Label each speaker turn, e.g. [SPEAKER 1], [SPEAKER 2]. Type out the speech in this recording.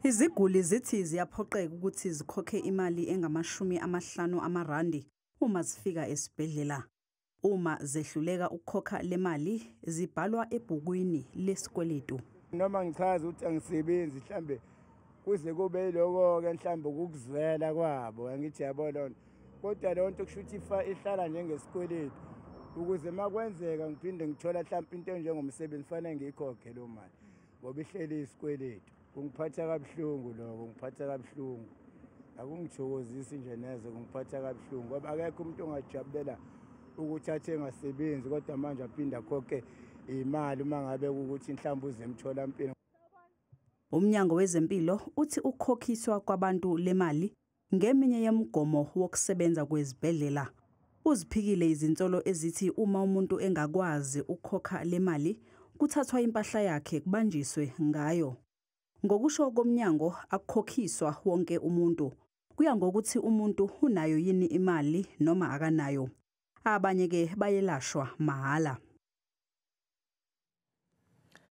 [SPEAKER 1] Iziguli zithi ziyaphoqeka ukuthi zikhokhe imali engamashumi 50 amarandi uma zifika esibhedlela. Uma zehluleka ukukhokha le mali zibhalwa ebhukwini lesikweletu.
[SPEAKER 2] Noma ngichaza ukuthi angisebenzi mhlambe kuze kube lokho ke mhlambe ukuzwela kwabo angithi yabona kodwa lonto kusho ukuthi ihlala njengesikweletu ukuze makwenzeka ngiphinde ngithola mhlambe into njengomsebenzi fanele ngiyikhokhe lo mali ngoba ihleli isikweletu. Kungiphatha kabuhlungu lokho, ngiphatha kabuhlungu. Akungithokozisi nje neze, kungiphatha kabuhlungu ngoba akekho umuntu ongajabulela ukuthi athi engasebenzi kodwa manje aphinde akhokhe imali uma ngabe ukuthi mhlawumbe uzemtholampilo.
[SPEAKER 1] Umnyango wezempilo uthi ukukhokhiswa kwabantu le mali ngeminye yemigomo wokusebenza kwezibhedlela. Uziphikile izinsolo ezithi uma umuntu engakwazi ukukhokha le mali kuthathwa impahla yakhe kubanjiswe ngayo. Ngokusho komnyango akukhokhiswa wonke umuntu. Kuya ngokuthi umuntu unayo yini imali noma akanayo. Abanye ke bayelashwa mahala.